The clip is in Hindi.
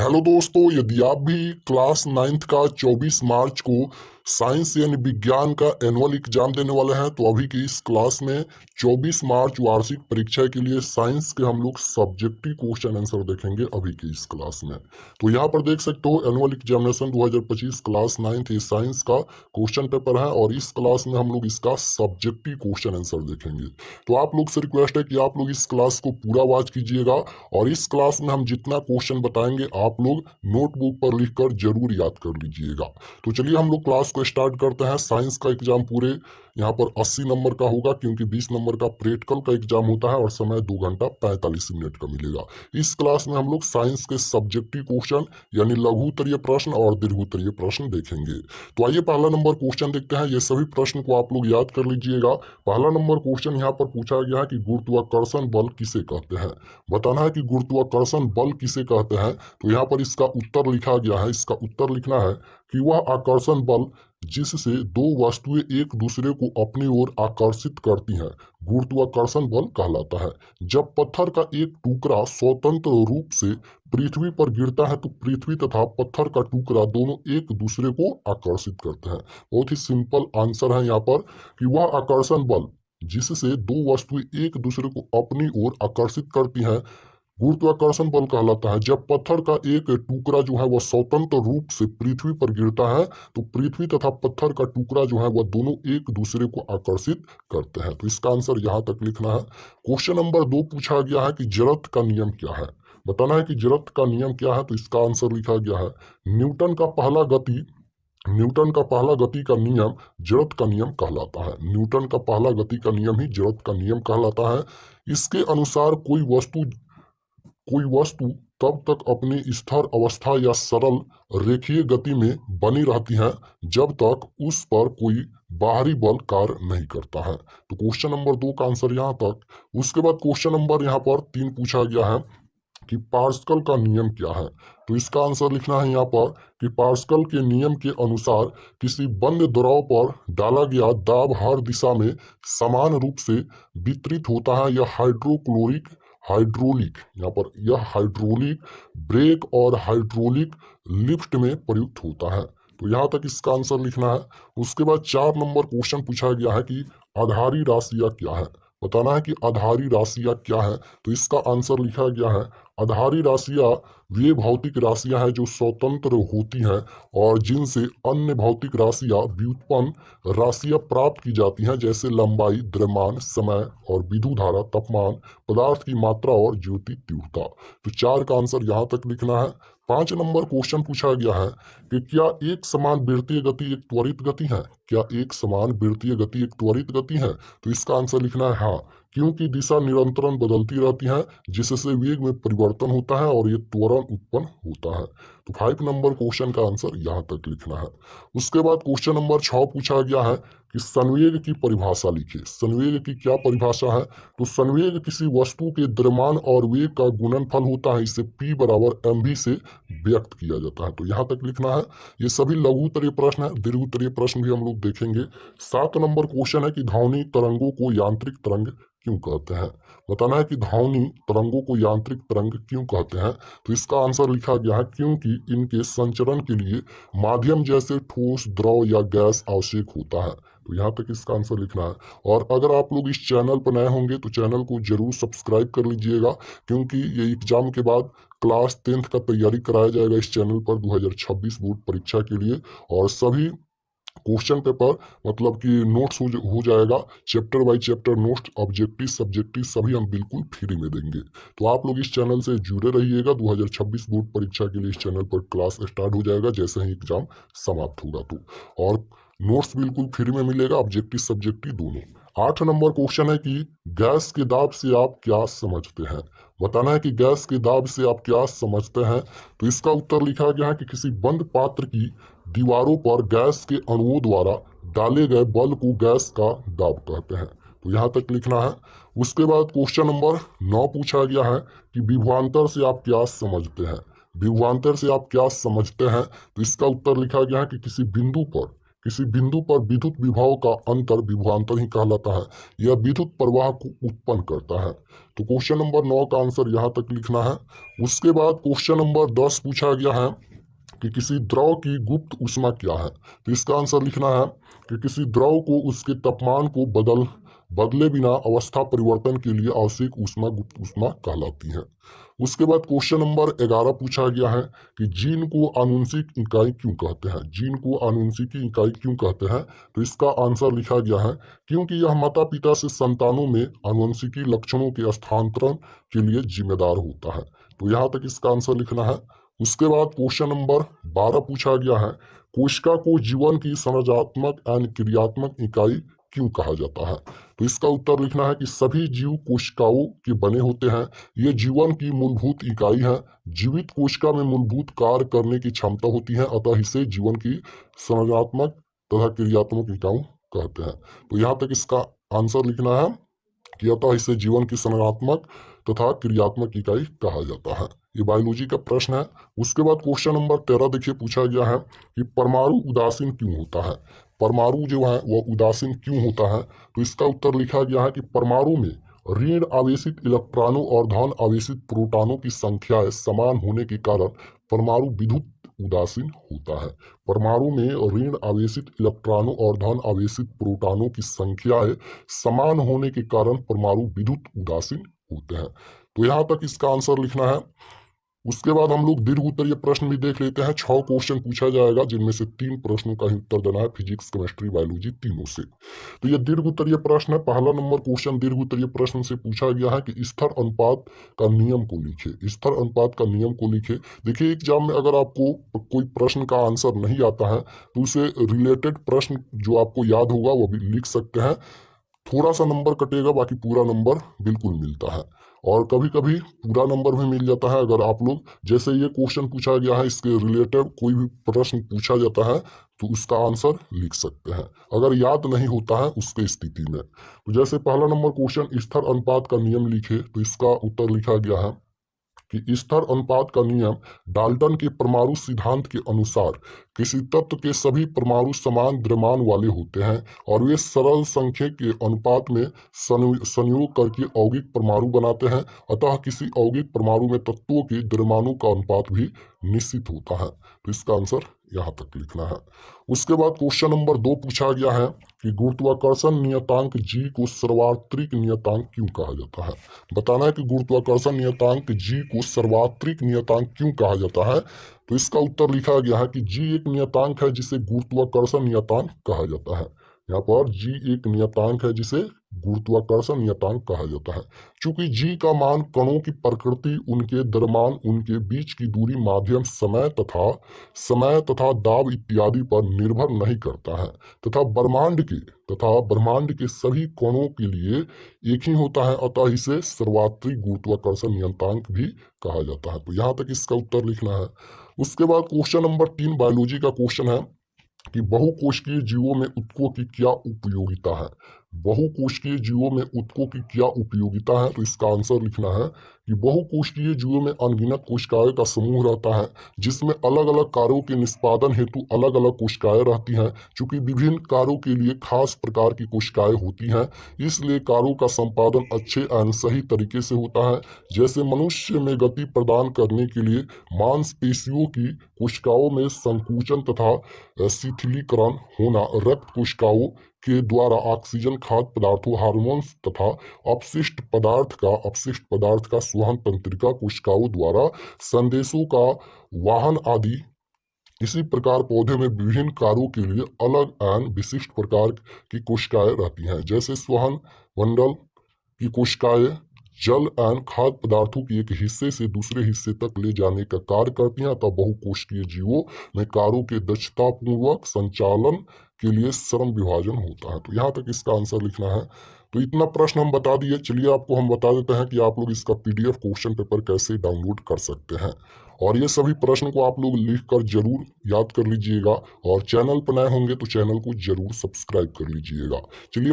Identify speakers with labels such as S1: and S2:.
S1: हेलो दोस्तों, यदि आप भी क्लास 9th का 24 मार्च को साइंस यानी विज्ञान का एनुअल एग्जाम देने वाले हैं तो अभी की इस क्लास में 24 मार्च वार्षिक परीक्षा के लिए साइंस के हम लोग सब्जेक्टिव क्वेश्चन आंसर देखेंगे अभी की इस क्लास में। तो यहाँ पर देख सकते हो एनुअल एग्जामिनेशन 2025 क्लास 9th ये साइंस का क्वेश्चन पेपर है और इस क्लास में हम लोग इसका सब्जेक्टिव क्वेश्चन आंसर देखेंगे। तो आप लोग से रिक्वेस्ट है कि आप लोग इस क्लास को पूरा वॉच कीजिएगा और इस क्लास में हम जितना क्वेश्चन बताएंगे आप लोग नोटबुक पर लिखकर जरूर याद कर लीजिएगा। तो चलिए हम लोग क्लास को स्टार्ट करते हैं। साइंस का एग्जाम पूरे यहाँ पर 80 नंबर का होगा क्योंकि 20 नंबर का प्रैक्टिकल का एग्जाम होता है और समय 2 घंटा 45 मिनट का मिलेगा। इस क्लास में हम लोग साइंस के सब्जेक्टिव क्वेश्चन यानी लघु उत्तरीय प्रश्न और दीर्घ उत्तरीय प्रश्न देखेंगे। तो आइए पहला नंबर क्वेश्चन देखते हैं। ये सभी प्रश्न को आप लोग याद कर लीजिएगा। पहला नंबर क्वेश्चन यहाँ पर पूछा गया है कि गुरुत्वाकर्षण बल किसे कहते हैं। बताना है कि गुरुत्वाकर्षण बल किसे कहते हैं। तो यहाँ पर इसका उत्तर लिखा गया है। इसका उत्तर लिखना है कि वह आकर्षण बल जिससे दो वस्तुएं एक दूसरे को अपनी ओर आकर्षित करती हैं गुरुत्वाकर्षण बल कहलाता है। जब पत्थर का एक टुकड़ा स्वतंत्र रूप से पृथ्वी पर गिरता है तो पृथ्वी तथा पत्थर का टुकड़ा दोनों एक दूसरे को आकर्षित करते हैं। बहुत ही सिंपल आंसर है यहाँ पर कि वह आकर्षण बल जिससे दो वस्तुएं एक दूसरे को अपनी ओर आकर्षित करती हैं गुरुत्वाकर्षण बल कहलाता है। जब पत्थर का एक टुकड़ा जो है वह स्वतंत्र रूप से पृथ्वी पर गिरता है तो पृथ्वी तथा पत्थर का टुकड़ा जो है वह दोनों एक दूसरे को आकर्षित करते हैं। तो इसका आंसर यहाँ तक लिखना है। क्वेश्चन नंबर 2 पूछा गया है कि जड़त्व का नियम क्या है। बताना है कि जड़त्व का नियम क्या है। तो इसका आंसर लिखा गया है न्यूटन का पहला गति का नियम जड़त्व का नियम कहलाता है। न्यूटन का पहला गति का नियम ही जड़त्व का नियम कहलाता है। इसके अनुसार कोई वस्तु तब तक अपनी स्थिर अवस्था या सरल रेखीय गति में बनी रहती है जब तक उस पर कोई बाहरी बल कार्य नहीं करता है। तो क्वेश्चन नंबर 2 का आंसर यहाँ तक। उसके बाद क्वेश्चन नंबर यहाँ पर 3 पूछा गया है कि पास्कल का नियम क्या है। तो इसका आंसर लिखना है यहाँ पर कि पास्कल के नियम के अनुसार किसी बंद द्रव पर डाला गया दाब हर दिशा में समान रूप से वितरित होता है। हाइड्रोलिक यहाँ पर यह हाइड्रोलिक ब्रेक और हाइड्रोलिक लिफ्ट में प्रयुक्त होता है। तो यहाँ तक इसका आंसर लिखना है। उसके बाद 4 नंबर क्वेश्चन पूछा गया है कि आधारी राशियाँ क्या है। बताना है कि आधारी राशियाँ क्या है। तो इसका आंसर लिखा गया है आधारी राशियाँ वे भौतिक राशियाँ हैं जो स्वतंत्र होती हैं और जिनसे अन्य भौतिक राशियाँ व्युत्पन्न राशियाँ प्राप्त की जाती हैं जैसे लंबाई द्रव्यमान समय और विद्युत धारा तापमान पदार्थ की मात्रा और ज्योति तीव्रता। तो 4 का आंसर यहाँ तक लिखना है। 5 नंबर क्वेश्चन पूछा गया है कि क्या एक समान वृत्तीय गति एक त्वरित गति है। क्या एक समान वृत्तीय गति एक त्वरित गति है। तो इसका आंसर लिखना है हाँ, क्योंकि दिशा निरंतर बदलती रहती है जिससे वेग में परिवर्तन होता है और ये त्वरण उत्पन्न होता है। तो 5 नंबर क्वेश्चन का आंसर यहाँ तक लिखना है। उसके बाद क्वेश्चन नंबर 6 पूछा गया है कि संवेग की परिभाषा लिखिए। संवेग की क्या परिभाषा है। तो संवेग किसी वस्तु के द्रव्यमान और वेग का गुणनफल होता है। इसे P बराबर mv से व्यक्त किया जाता है। तो यहाँ तक लिखना है। ये सभी लघु उत्तरीय प्रश्न है। दीर्घ उत्तरीय प्रश्न भी हम लोग देखेंगे। 7 नंबर क्वेश्चन है कि ध्वनि तरंगों को यांत्रिक तरंग क्यों कहते हैं। बताना है कि ध्वनि तरंगों को यांत्रिक तरंग क्यों कहते हैं। तो इसका आंसर लिखा गया है क्योंकि इनके संचरण के लिए माध्यम जैसे ठोस द्रव या गैस आवश्यक होता है। तो यहाँ तक इसका आंसर लिखना है। और अगर आप लोग इस चैनल पर नए होंगे तो चैनल को जरूर सब्सक्राइब कर लीजिएगा क्योंकि ये एग्जाम के बाद क्लास 10th का तैयारी कराया जाएगा इस चैनल पर 2026 बोर्ड परीक्षा के लिए। और सभी क्वेश्चन पेपर मतलब कि नोट्स हो जाएगा। Chapter by chapter notes objective subjective सभी हम बिल्कुल फ्री में देंगे। तो आप लोग इस चैनल से जुड़े रहिएगा। 2026 बोर्ड परीक्षा के लिए इस चैनल पर क्लास स्टार्ट हो जाएगा जैसे ही एग्जाम समाप्त होगा। तो और नोट्स बिल्कुल फ्री में मिलेगा ऑब्जेक्टिव सब्जेक्टिव दोनों। 8 नंबर क्वेश्चन है कि गैस के दाब से आप क्या समझते हैं। बताना है कि गैस के दाब से आप क्या समझते हैं। तो इसका उत्तर लिखा गया है कि किसी बंद पात्र की दीवारों पर गैस के अणुओं द्वारा डाले गए बल को गैस का दाब कहते हैं। तो यहाँ तक लिखना है। उसके बाद क्वेश्चन नंबर 9 पूछा गया है कि विभवांतर से आप क्या समझते हैं। विभवांतर से आप क्या समझते हैं। तो इसका उत्तर लिखा गया है कि किसी बिंदु पर किसी बिंदु पर विद्युत विभव का अंतर विभवांतर ही कहलाता है। यह विद्युत प्रवाह को उत्पन्न करता है। तो क्वेश्चन नंबर 9 का आंसर यहाँ तक लिखना है। उसके बाद क्वेश्चन नंबर 10 पूछा गया है कि किसी द्रव की गुप्त ऊष्मा क्या है। तो इसका आंसर लिखना है कि किसी द्रव को उसके तापमान को बदले बिना अवस्था परिवर्तन के लिए आवश्यक ऊष्मा गुप्त ऊष्मा कहलाती है। उसके बाद क्वेश्चन नंबर 11 पूछा गया है कि जीन को आनुवंशिक इकाई क्यों कहते हैं। जीन को आनुवंशिकी इकाई क्यों कहते हैं। तो इसका आंसर लिखा गया है क्योंकि यह माता पिता से संतानों में आनुवंशिकी लक्षणों के स्थानांतरण के लिए जिम्मेदार होता है। तो यहाँ तक इसका आंसर लिखना है। उसके बाद क्वेश्चन नंबर 12 पूछा गया है कोशिका को जीवन की संरचनात्मक एवं क्रियात्मक इकाई क्यों कहा जाता है। तो इसका उत्तर लिखना है कि सभी जीव कोशिकाओं के बने होते हैं। ये जीवन की मूलभूत इकाई है। जीवित कोशिका में मूलभूत कार्य करने की क्षमता होती है, अतः इसे जीवन की संरचनात्मक तथा क्रियात्मक इकाई कहते हैं। तो यहाँ तक इसका आंसर लिखना है कि अतः इसे जीवन की संरचनात्मक तथा क्रियात्मक इकाई कहा जाता है। ये बायोलॉजी का प्रश्न है। उसके बाद क्वेश्चन नंबर 13 देखिए पूछा गया है कि परमाणु उदासीन क्यों होता है। परमाणु जो है वह उदासीन क्यों होता है। तो इसका उत्तर लिखा गया है कि परमाणु में ऋण आवेशित इलेक्ट्रॉनों और धन आवेशित प्रोटॉनों की संख्याएं समान होने के कारण परमाणु विद्युत उदासीन होता है। परमाणु में ऋण आवेशित इलेक्ट्रॉनों और धन आवेशित प्रोटॉनों की संख्याएं समान होने के कारण परमाणु विद्युत उदासीन होते हैं। तो यहाँ तक इसका आंसर लिखना है। उसके बाद हम लोग दीर्घ उत्तरीय प्रश्न भी देख लेते हैं। 6 क्वेश्चन पूछा जाएगा जिनमें से 3 प्रश्नों का ही उत्तर देना है, फिजिक्स केमिस्ट्री बायोलॉजी तीनों से। तो ये दीर्घ उत्तरीय प्रश्न है। पहला नंबर क्वेश्चन दीर्घ उत्तरीय प्रश्न से पूछा गया है कि स्थिर अनुपात का नियम को लिखे। स्थिर अनुपात का नियम को लिखे। देखिए एग्जाम में अगर आपको कोई प्रश्न का आंसर नहीं आता है तो उसे रिलेटेड प्रश्न जो आपको याद होगा वो भी लिख सकते हैं। थोड़ा सा नंबर कटेगा, बाकी पूरा नंबर बिल्कुल मिलता है। और कभी कभी पूरा नंबर भी मिल जाता है अगर आप लोग, जैसे ये क्वेश्चन पूछा गया है इसके रिलेटेड कोई भी प्रश्न पूछा जाता है तो उसका आंसर लिख सकते हैं अगर याद नहीं होता है उसके स्थिति में। तो जैसे पहला नंबर क्वेश्चन स्थिर अनुपात का नियम लिखे, तो इसका उत्तर लिखा गया है कि स्थिर अनुपात का नियम डाल्टन के परमाणु सिद्धांत के अनुसार किसी तत्व के सभी परमाणु समान द्रव्यमान वाले होते हैं और वे सरल संख्या के अनुपात में संयोग करके यौगिक परमाणु बनाते हैं। अतः किसी यौगिक परमाणु में तत्वों के द्रव्यमानों का अनुपात भी निश्चित होता है। तो इसका आंसर यहाँ तक लिखना है। उसके बाद क्वेश्चन नंबर 2 पूछा गया है कि गुरुत्वाकर्षण नियतांक जी को सर्वात्रिक नियतांक क्यों कहा जाता है। बताना है कि गुरुत्वाकर्षण नियतांक जी को सर्वात्रिक नियतांक क्यों कहा जाता है। तो इसका उत्तर लिखा गया है कि जी एक नियतांक है जिसे गुरुत्वाकर्षण नियतांक कहा जाता है। यहाँ पर जी एक नियतांक है जिसे गुरुत्वाकर्षण नियतांक कहा जाता है। चूंकि जी का मान कणों की प्रकृति, उनके द्रव्यमान, उनके बीच की दूरी, माध्यम, समय तथा दाब इत्यादि पर निर्भर नहीं करता है तथा ब्रह्मांड के सभी कणों के लिए एक ही होता है, अतः इसे सर्वात्रिक गुरुत्वाकर्षण नियतांक भी कहा जाता है। तो यहाँ तक इसका उत्तर लिखना है। उसके बाद क्वेश्चन नंबर 3 बायोलॉजी का क्वेश्चन है कि बहुकोशिकीय जीवों में ऊतकों की क्या उपयोगिता है। बहुकोशिकीय जीवों में ऊतकों की क्या उपयोगिता है। तो इसका आंसर लिखना है कि बहुकोशिकीय जीवों में अनगिनत कोशिकाएं का समूह रहता है जिसमें अलग अलग कार्यों के निष्पादन हेतु अलग अलग कोशिकाएं रहती हैं। चूंकि विभिन्न कार्यों के लिए खास प्रकार की कोशिकाएं होती हैं, इसलिए कार्यों का संपादन अच्छे एवं सही तरीके से होता है। जैसे मनुष्य में गति प्रदान करने के लिए मांसपेशियों की कोशिकाओं में संकुचन तथा शिथिलीकरण होना, रक्त कोशिकाओं के द्वारा ऑक्सीजन, खाद्य पदार्थों, हार्मोन्स तथा अपशिष्ट पदार्थ का संवहन तंत्रिका कोशिकाओं द्वारा संदेशों का वाहन आदि। इसी प्रकार पौधे में विभिन्न कार्यों के लिए अलग एवं विशिष्ट प्रकार की कोशिकाएं रहती हैं। जैसे संवहन मंडल की कोशिकाएं जल एवं खाद्य पदार्थों की एक हिस्से से दूसरे हिस्से तक ले जाने का कार्य करती हैं। तब बहुकोशिकीय जीवों में कार्यों के दक्षतापूर्वक संचालन के लिए श्रम विभाजन होता है। तो यहाँ तक इसका आंसर लिखना है। तो इतना प्रश्न हम बता दिए। चलिए आपको हम बता देते हैं कि आप लोग इसका PDF क्वेश्चन पेपर कैसे डाउनलोड कर सकते हैं। और ये सभी प्रश्न को आप लोग लिख कर जरूर याद कर लीजिएगा और चैनल पर नए होंगे तो चैनल को जरूर सब्सक्राइब कर लीजिएगा। चलिए